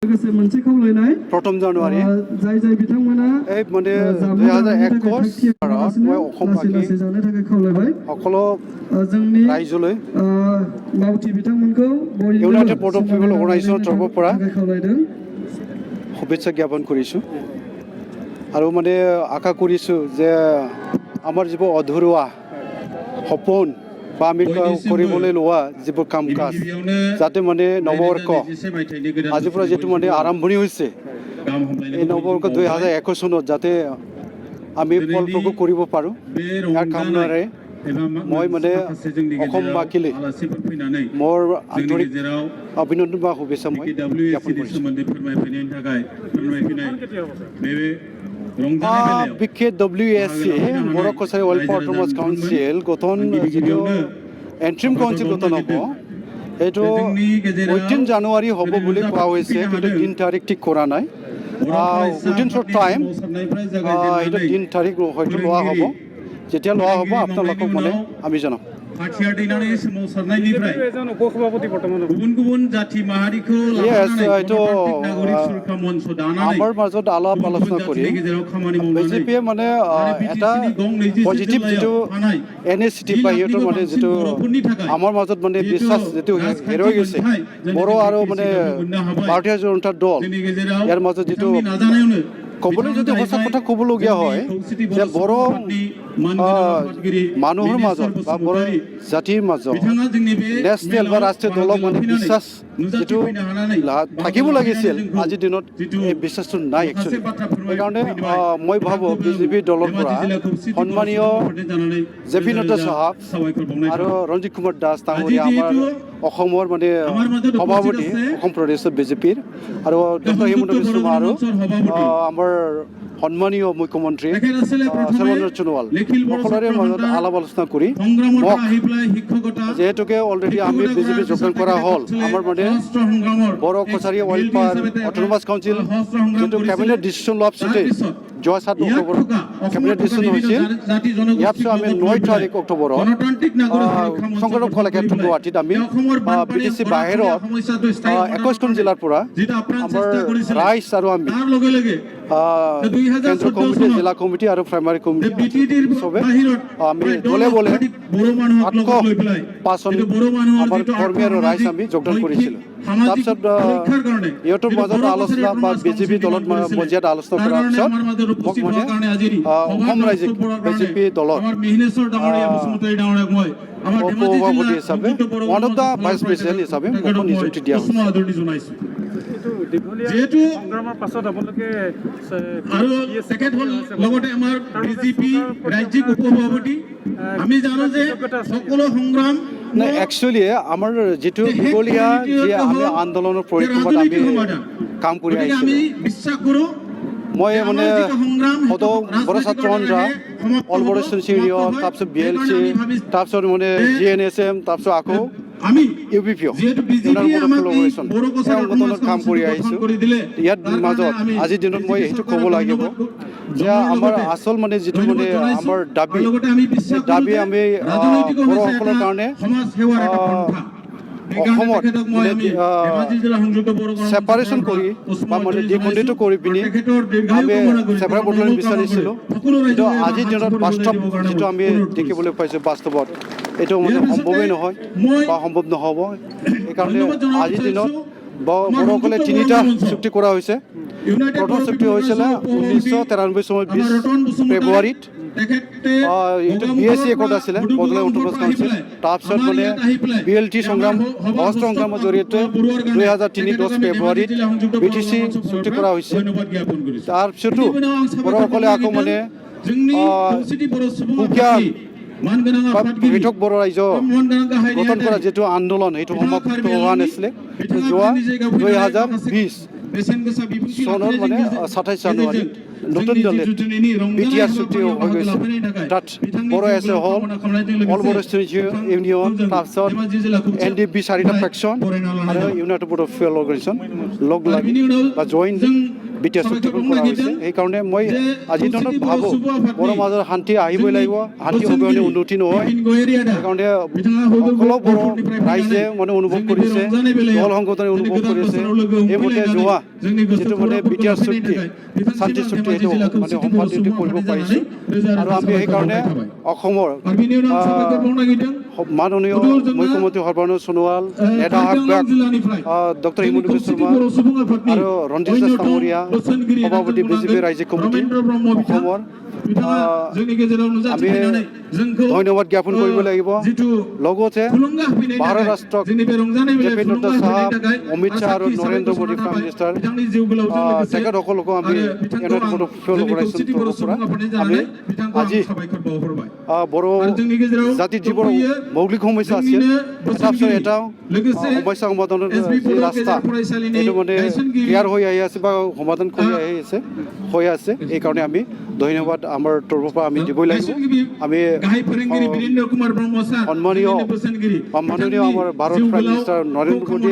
प्रथम जानुवारि এই মানে 2021 চনত মই অসমবাসী সকলো ৰাইজলৈ ইউনাইটেড বৰ্ড অফ পিপল অৰ্গেনাইজেশ্যনৰ তৰফৰ পৰা শুভেচ্ছা জ্ঞাপন কৰিছোঁ আৰু মানে আশা কৰিছোঁ যে আমাৰ যিবোৰ অধৰুৱা সপোন বা আমি কৰিবলৈ লোৱা যিবোৰ কাম কাজ যাতে মানে নৱবৰ্ষ আজিৰ পৰা যিটো মানে আৰম্ভণি হৈছে এই নৱবৰ্ষ 2021 চনত যাতে আমি ফলপ্ৰসূ কৰিব পাৰোঁ ইয়াৰ কামনাৰে মই মানে অসমবাসীলৈ মোৰ আন্তৰিক অভিনন্দন বা শুভেচ্ছা মই জ্ঞাপন কৰিছোঁ বিশেষ WSC Bodo Kachari Welfare Autonomous Council গঠন যিটো এণ্ট্ৰিম কাউন্সিল গঠন হ'ব এইটো 18 জানুৱাৰী হ'ব বুলি কোৱা হৈছে কিন্তু দিন তাৰিখ ঠিক কৰা নাই উইদিন শ্বৰ্ট টাইম এইটো দিন তাৰিখ হয়তো লোৱা হ'ব যেতিয়া লোৱা হ'ব আপোনালোকক মানে আমি জনাম আমাৰ মাজত আলাপ আলোচনা কৰি বিজেপিয়ে মানে এটা পজিটিভ যিটো ইনিচিয়েটিভ বা সিহঁতৰ মানে যিটো আমাৰ মাজত মানে বিশ্বাস যিটো হেৰুৱাই গৈছে বড়ো আৰু মানে ভাৰতীয় জনতা দল ইয়াৰ মাজত যিটো ক'বলৈ যদি সঁচা কথা ক'বলগীয়া হয় যে বড়ো মানুহৰ মাজত বা বড়ো জাতিৰ মাজত নেশ্যনেল বা ৰাষ্ট্ৰীয় দলৰ মানে বিশ্বাস যিটো থাকিব লাগিছিল আজিৰ দিনত এই বিশ্বাসটো নাই একচুৱেলি সেইকাৰণে মই ভাবোঁ বিজেপি দলৰ পৰা সন্মানীয় জে.পি. নাড্ডা চাহাব আৰু ৰঞ্জিত কুমাৰ দাস ডাঙৰীয়া আমাৰ অসমৰ মানে সভাপতি অসম প্ৰদেশৰ বিজেপিৰ আৰু ডক্টৰ হিমন্ত বিশ্ব শৰ্মা আৰু আমাৰ সন্মানীয় মুখ্যমন্ত্ৰী সৰ্বানন্দ সোণোৱাল সকলোৰে মাজত আলাপ আলোচনা কৰি যিহেতুকে অলৰেডি আমি বিজেপি যোগদান কৰা হ'ল আমাৰ মানে Bodo Kachari Welfare Autonomous Council যিটো কেবিনেট ডিচিশ্যন লোৱাৰ পিছতে যোৱা 7 অক্টোবৰত কেবিনেট ডিচিশ্যন হৈছিল ইয়াৰ পিছত আমি 9 তাৰিখ অক্টোবৰত সংগঠন কলাক্ষেত্ৰ গুৱাহাটীত আমি BTC বাহিৰত 21খন জিলাৰ পৰা আমাৰ ৰাইজ আৰু আমি কেন্দ্ৰীয় কমিটি জিলা কমিটি আৰু প্ৰাইমাৰী কমিটি চবে আমি বলে বলে 5খন আমাৰ কৰ্মী আৰু ৰাইজ আমি যোগদান কৰিছিলোঁ তাৰপিছত ইহঁতৰ মাজত আলোচনা বা বিজেপি দলত মজিয়াত আলোচনা কৰাৰ পিছত মোক মানে অসম ৰাজ্যিক বিজেপি দলত উপসভাপতি হিচাপে one of the vice president হিচাপে মোক নিযুক্তি দিয়া হৈছে যেহেতু সংগ্ৰামৰ পাছত আপোনালোকে আৰু সেকেন্ড হল লগতে আমাৰ বিজেপি ৰাজ্যিক উপসভাপতি আমি জানো যে সকলো সংগ্ৰাম একচুৱেলি আমাৰ যিটো দীঘলীয়া যে আমি আন্দোলনৰ পৰিক্ৰমাত আমি কাম কৰি আহিছোঁ আমি বিশ্বাস কৰোঁ মই মানে বড়ো ছাত্ৰ সন্থা অল বড়ো ষ্টুডেণ্টছ ইউনিয়ন তাৰপিছত BLC তাৰপিছত মানে GNSM তাৰপিছত আকৌ আমি UPPO সংগঠনত কাম কৰি আহিছোঁ ইয়াত মাজত আজিৰ দিনত মই সেইটো ক'ব লাগিব যে আমাৰ আচল মানে যিটো মানে আমাৰ দাবী আমি বড়োসকলৰ কাৰণে অসমত ছেপাৰেশ্যন কৰি বা মানে দ্বিখণ্ডিত কৰি পিনি আমি ছেপাৰেট বৰ্তমান বিচাৰিছিলোঁ কিন্তু আজিৰ দিনত বাস্তৱ যিটো আমি দেখিবলৈ পাইছোঁ বাস্তৱত এইটো মানে সম্ভৱেই নহয় বা সম্ভৱ নহ'ব সেইকাৰণে আজিৰ দিনত বড়োসকলে 3টা চুক্তি কৰা হৈছে প্ৰথম চুক্তি হৈছিলে 1993 চনৰ 20 ফেব্ৰুৱাৰীত এইটো BSC একৰ্ড আছিলে বড়োলেণ্ড অট'নমাছ কাউন্সিল তাৰপিছত মানে BLT সংগ্ৰাম সশস্ত্ৰ সংগ্ৰামৰ জৰিয়তে 2003 10 ফেব্ৰুৱাৰীত BTC চুক্তি কৰা হৈছে তাৰপিছতো বড়োসকলে আকৌ মানে সুকীয়া পৃথক বড়ো ৰাজ্য গঠন কৰা যিটো আন্দোলন সেইটো সমাপ্ত হোৱা নাছিলে যোৱা 2020 চনৰ মানে 27 জানুৱাৰীত নতুন দিল্লীত BTR চুক্তি হৈ গৈছে তাত বড়ো এছে হ'ল অল বড়ো ষ্টুডেণ্টছ ইউনিয়ন তাৰপিছত NDP 4টা ফ্ৰেকশ্যন আৰু united Bodo of people organisation লগ লাগি বা জইন BTS উত্থাপন কৰা হৈছে সেইকাৰণে মই আজিৰ দিনত ভাবোঁ বড়ো মাজত শান্তি আহিবই লাগিব শান্তি অবিহনে উন্নতি নহয় সেইকাৰণে সকলো বড়ো ৰাইজে মানে অনুভৱ কৰিছে দল সংগঠনে অনুভৱ কৰিছে এইমতে যোৱা যিটো মানে BTS চুক্তি শান্তি চুক্তি সেইটো মানে সম্পাদিত কৰিব পাৰিছোঁ আৰু আমি সেইকাৰণে অসমৰ মাননীয় মুখ্যমন্ত্ৰী সৰ্বানন্দ সোণোৱাল নেতা ডক্টৰ হিমন্ত বিশ্ব শৰ্মা আৰু ৰঞ্জিত দাস ডাঙৰীয়া সভাপতি BJP ৰাজ্যিক কমিটি অসমৰ আমি ধন্যবাদ জ্ঞাপন কৰিব লাগিব লগতে ভাৰত ৰাষ্ট্ৰক জে.পি. নাড্ডা চাহাব অমিত শ্বাহ আৰু নৰেন্দ্ৰ মোদী প্ৰাইম মিনিষ্টাৰ তেখেতসকলকো আমি আমি আজি বড়ো জাতিৰ যিবোৰ মৌলিক সমস্যা আছিল এটাও সমস্যা সমাধানৰ যি ৰাস্তা এইটো মানে ক্লিয়াৰ হৈ আহি আছে বা সমাধান কৰি আহি আছে এইকাৰণে আমি ধন্যবাদ আমাৰ তৰফৰ পৰা আমি দিবই লাগিব আমি সন্মানীয় আমাৰ ভাৰত প্ৰাইম মিনিষ্টাৰ নৰেন্দ্ৰ মোদী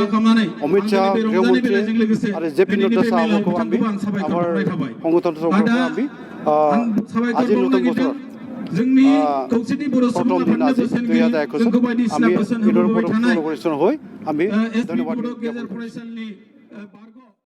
অমিত শ্বাহ গৃহমন্ত্ৰী আৰু জে.পি. নাড্ডা চাহাবকো আমি আমাৰ সংগঠনৰ তৰফৰ পৰা আমি আজি নতুন বছৰত প্ৰথম দিন আজি 2021 আমি ঈদৰ ওপৰত হৈ আমি ধন্যবাদ জ্ঞাপন কৰিছোঁ।